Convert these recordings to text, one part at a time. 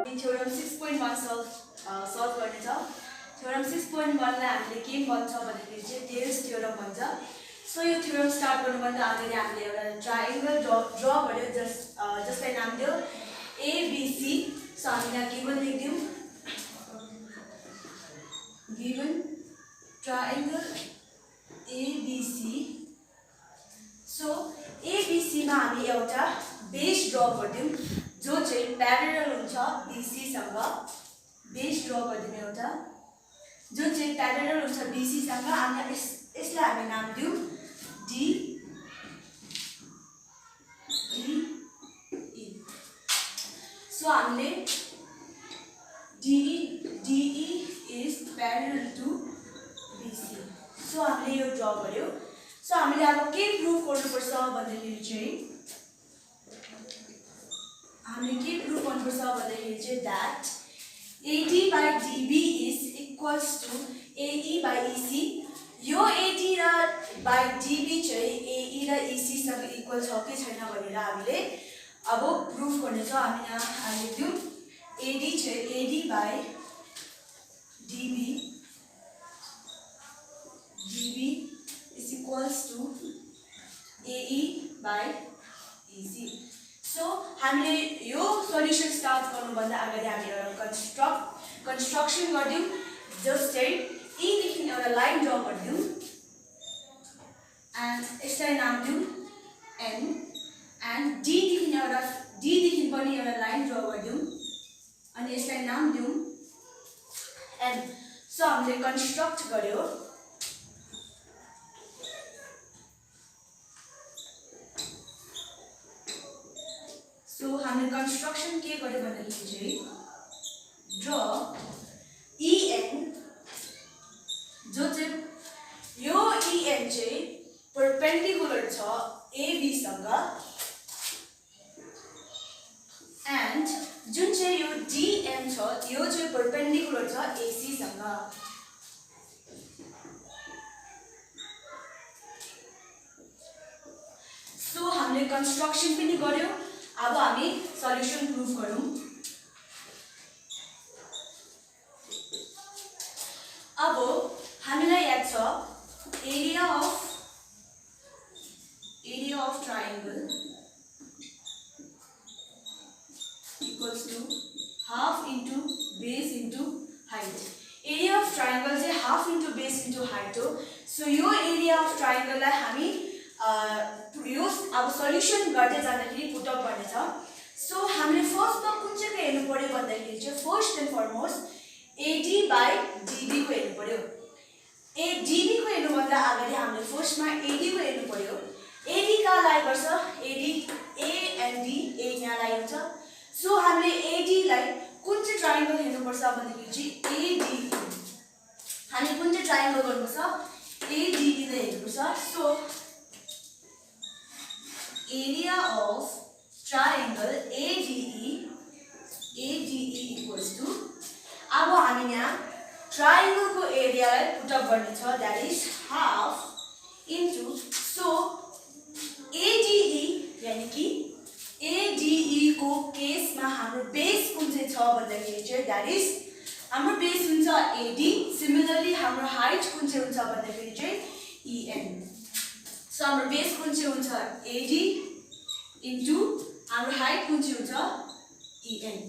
Theorem 6.1 solve गर्ने छ। Theorem 6.1 लाई हामीले के भन्छ भन्दाखेरि चाहिँ टेल्स थ्योरम भन्छ। सो यो थ्योरम स्टार्ट गर्नुभन्दा अगाडि हामीले एउटा ट्रायंगल ड्र गर्यो जसलाई नाम दियो एबीसी। सो हामीले यहाँ गिवन लेख्दियौँ, given triangle ABC. So ABC मा हामी एउटा बेस ड्र गर्दियौँ जो चाहिँ प्यारलल हुन्छ बीसी सँग। बेस ड्र गर्दियौँ एउटा जो चाहिँ प्यारलल हुन्छ बीसी सँग। अनि यसलाई हामी नाम दियौँ डी ई। सो हामीले DE is parallel to BC। So हामीले यो ड्र गर्यो। सो हामीले अब के प्रुफ गर्नुपर्छ भन्दाखेरि चाहिँ that AD by DB is equals to AE by EC। यो AD र by DB चाहिँ AE र EC सँग इक्वल छ कि छैन भनेर हामीले अब प्रुफ गर्ने छ। हामी यहाँ लेख्दियौँ AD चाहिँ AD by DB is equals to AE by EC। So हामीले यो सल्युसन स्टार्ट गर्नुभन्दा अगाडि हामी एउटा कन्स्ट्रक्सन गर्दियौँ जस्तै E देखि एउटा लाइन ड्र गर्दियौँ एन्ड यसलाई नाम दिउँ N एन्ड D देखि पनि एउटा लाइन ड्र गर्दियौँ अनि यसलाई नाम दिउँ N। सो हामीले कन्स्ट्रक्ट गर्यो। सो हामीले कन्स्ट्रक्सन के गर्यो भन्दाखेरि चाहिँ ड्र EN जो चाहिँ यो EN चाहिँ परपेन्डिकुलर छ AB सँग एन्ड जुन चाहिँ यो DM छ यो चाहिँ परपेन्डिकुलर छ AC सँग। सो हामीले कन्स्ट्रक्सन पनि गर्यो। अब हामी सल्युसन प्रुफ गरौँ। अब हामीलाई याद छ area of triangle equals to half into base into height. Area of triangle चाहिँ half into base into height हो। सो यो एरिया अफ ट्रायंगललाई हामी यो अब सल्युसन गर्दै जाँदाखेरि पुटअप गर्नेछ। सो हामीले फर्स्टमा कुन चाहिँ हेर्नु पर्यो भन्दाखेरि चाहिँ first and foremost AD by DB को हेर्नु पर्यो। DB को हेर्नुभन्दा अगाडि हामीले फर्स्टमा AD को हेर्नु पर्यो। AD कहाँ लागेको छ? AD A and D A यहाँ लागेको छ। सो हामीले AD लाई कुन चाहिँ ट्रायंगल हेर्नुपर्छ भन्दाखेरि चाहिँ ADE। हामी कुन चाहिँ ट्रायंगल गर्नुपर्छ? ADE नै हेर्नुपर्छ। So area of triangle ADE equals to अब हामी यहाँ ट्रायंगल को एरियालाई पुटअप गर्ने छ that is half into. So ADE यानी कि ADE को केसमा हाम्रो बेस कुन चाहिँ छ भन्दाखेरि चाहिँ दैट इज हाम्रो बेस हुन्छ AD। सिमिलरली हाम्रो हाइट कुन चाहिँ हुन्छ भन्दाखेरि चाहिँ EN। सो हाम्रो बेस कुन चाहिँ हुन्छ AD इन्टु हाम्रो हाइट कुन चाहिँ हुन्छ EN।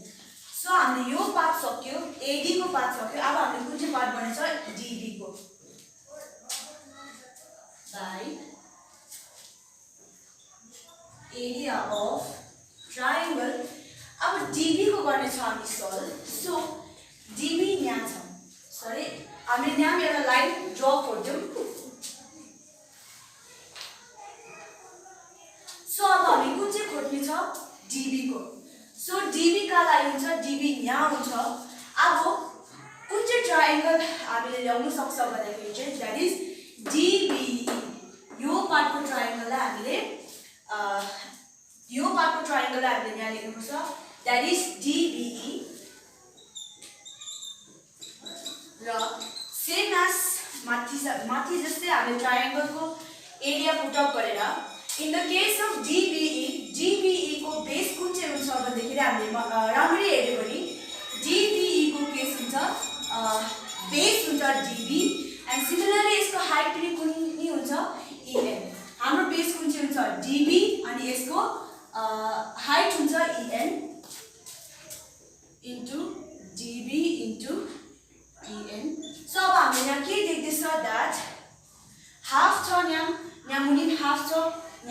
सो हामीले यो पार्ट सक्यो, AD को पार्ट सक्यो। अब हामीले कुन चाहिँ पार्ट गर्नेछ DB को बाइ एरिया अफ ट्रायंगल। अब DB को गर्नेछ हामी सल्भ। सो DB यहाँ छ, सरी हामीले यहाँ एउटा लाइन ड्र गर्दियौँ। सो अब हामी कुन चाहिँ खोज्ने छ DB को। सो DB कहाँ लागि हुन्छ? DB यहाँ हुन्छ। अब कुन चाहिँ ट्रायंगल हामीले ल्याउन सक्छ भन्दाखेरि चाहिँ दैट इज DBE। यो पार्टको ट्रायंगललाई हामीले यहाँ लेख्नुपर्छ दैट इज DBE। र सेम एज माथि जस्तै हामीले ट्रायंगल को एरिया पुटअप गरेर in the case of DBE को बेस कुन चाहिँ हुन्छ भन्दाखेरि हामीले राम्ररी हेर्यो भने हुन्छ बेस हुन्छ डीबी एन्ड सिमिलरली यसको हाइट पनि कुन नि हुन्छ EN हाम्रो बेस कुन चाहिँ हुन्छ डीबी अनि यसको हाइट हुन्छ EN into dB into EN so अब हामीले यहाँ के देख्दैछ द्याट हाफ छ यहाँ मुनि हाफ छ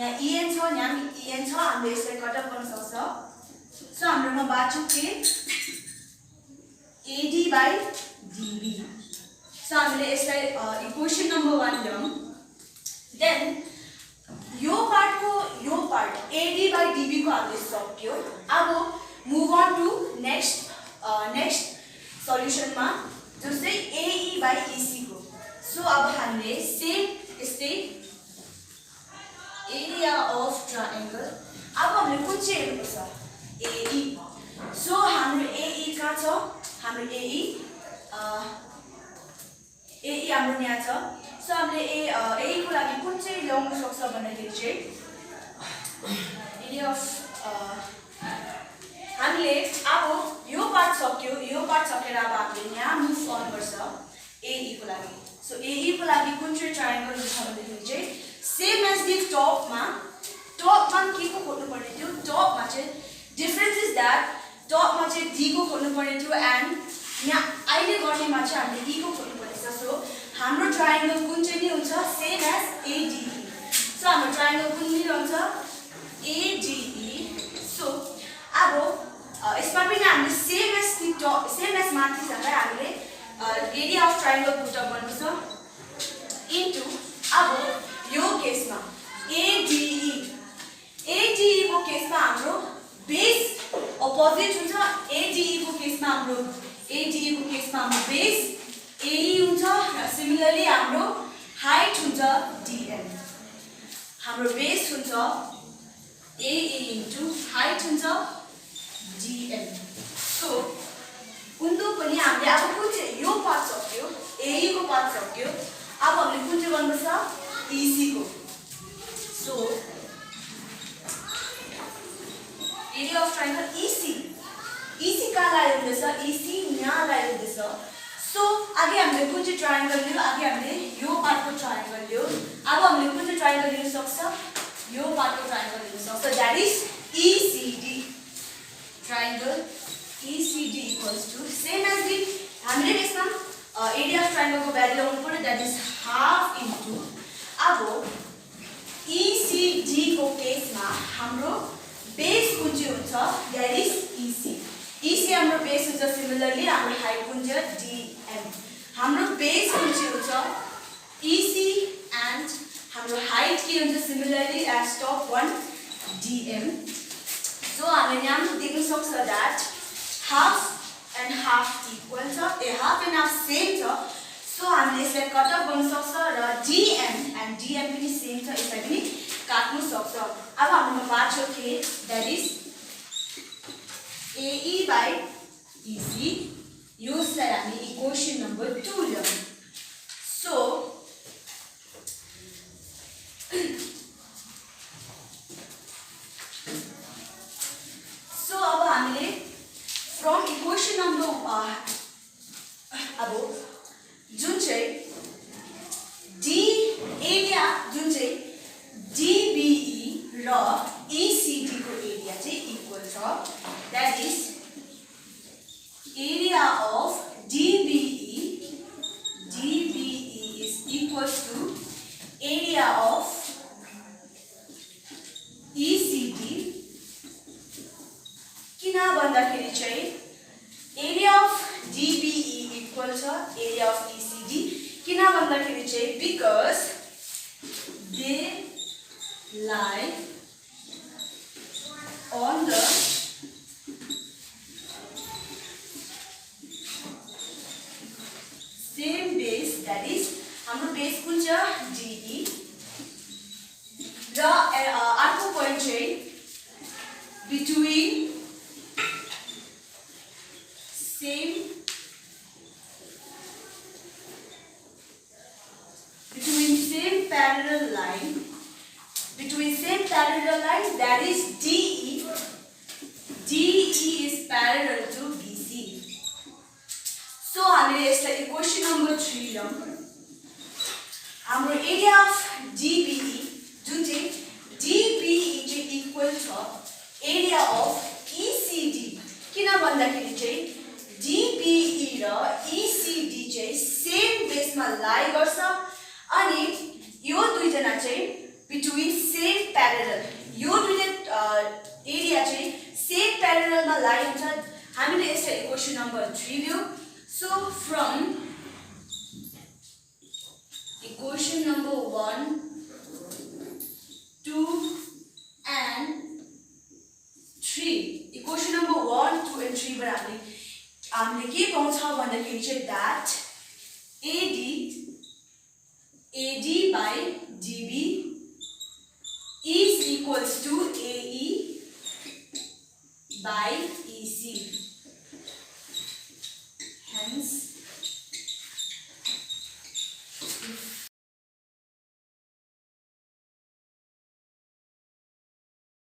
यहाँ EN छ यहाँ EN छ हामीले यसलाई कटअप गर्न सक्छ सो हाम्रोमा बाँच्यो के AD by DB सो हामीले यसलाई इक्वेसन नम्बर 1 ल्याउँ देन यो पार्ट AD by DB को हामीले सक्यो अब मुभ अन टु नेक्स्ट सल्युसनमा जो चाहिँ AE by EC को सो अब हामीले सेम यस्तै एरिया अफ ट्रायंगल अब हामीले कुन चाहिँ हेर्नुपर्छ AE सो हाम्रो AE कहाँ छ हाम्रो AE हाम्रो यहाँ छ सो हामीले AE को लागि कुन चाहिँ ल्याउन सक्छ भन्दाखेरि चाहिँ एरिया अफ हामीले अब यो पार्ट सकेर अब हामीले यहाँ मुभ अन गर्छ AE को लागि सो AE को लागि कुन चाहिँ ट्रायंगल छ भन्दाखेरि चाहिँ सेम एज द टपमा के को खोज्नु पर्ने थियो टपमा चाहिँ डिफरेन्स इज दैट टपमा चाहिँ D को खोज्नु पर्ने थियो एन्ड यहाँ अहिले गर्नेमा चाहिँ हामीले E को खोज्नु पर्ने छ सो हाम्रो ट्रायंगल कुन चाहिँ नि हुन्छ सेम एज ADE सो हाम्रो ट्रायंगल कुन नि रहन्छ ADE सो अब यसमा पनि हामीले सेम एज माथि सँगै हामीले area of triangle put up गर्नुपर्छ इन्टु अब यो केसमा ADE को केसमा हाम्रो बेस अपोजिट हुन्छ ADE को केसमा हाम्रो बेस AE हुन्छ र सिमिलरली हाम्रो हाइट हुन्छ DN हाम्रो बेस हुन्छ AE इन्टु हाइट हुन्छ DN सो उन्दो पनि हामीले अब कुन चाहिँ यो पार्ट सक्यो AE को पार्ट सक्यो अब हामीले कुन चाहिँ गर्नुपर्छ EC को so area of triangle EC कहाँ लागेको हुँदैछ EC यहाँ लागेको हुँदैछ सो आगे हामीले कुन चाहिँ ट्रायंगल लियो आगे हामीले यो पार्टको ट्रायंगल लियो अब हामीले कुन चाहिँ ट्रायंगल लिन सक्छ यो पार्टको ट्रायंगल लिन सक्छ that is ECD triangle ECD equals to same as the हामीले यसमा एरिया अफ ट्रायंगल को भ्यालु ल्याउनु पर्यो दैट इज हाफ इन्टु अब ECD को केसमा हाम्रो बेस कुन चाहिँ हुन्छ दैट इज EC हाम्रो बेस हुन्छ सिमिलरली हाम्रो हाइट कुन चाहिँ DM हाम्रो बेस कुन चाहिँ हुन्छ EC एन्ड हाम्रो हाइट के हुन्छ similarly as top 1 DM so हामीले यहाँ देख्न सक्छ that half and half equal छ हाफ एन्ड हाफ सेम छ सो हामीले यसलाई कट अफ गर्न सक्छ र DM एन्ड DM पनि सेम छ यसलाई पनि काट्नु सक्छ अब हाम्रो बाँच्यो के that is AE by EC यसलाई हामी इक्वेसन नम्बर 2 ल्याउँ सो अब हामीले फ्रम इक्वेसन नम्बर अब जुन चाहिँ D एरिया जुन चाहिँ DBE र ECD को एरिया चाहिँ इक्वल छ that is area of DBE is equals to area of ECD किन भन्दाखेरि चाहिँ एरिया अफ DBE इक्वल छ एरिया अफ ECD किन भन्दाखेरि चाहिँ because they lie on the same base that is हाम्रो base कुन छ DE र अर्को पोइन्ट चाहिँ between same parallel line that is DE is parallel to BC. हामीले यसलाई इक्वेसन नम्बर 3 लौं। हाम्रो एरिया अफ DBE जुन चाहिँ DBE चाहिँ इक्वल छ एरिया अफ ECD। किन भन्दाखेरि चाहिँ DBE र ECD चाहिँ सेम बेसमा लाई गर्छ अनि यो दुईजना चाहिँ बिट्विन सेम प्यारलल, यो दुईटा एरिया चाहिँ सेम प्यारललमा लाई हुन्छ। हामीले यसलाई इक्वेसन नम्बर 3 लियौं। So from equation number 1, 2 and 3, equation number 1, 2 and 3 बाट हामीले के पाउँछ भन्दाखेरि चाहिँ that AD by DB is equals to AE by EC।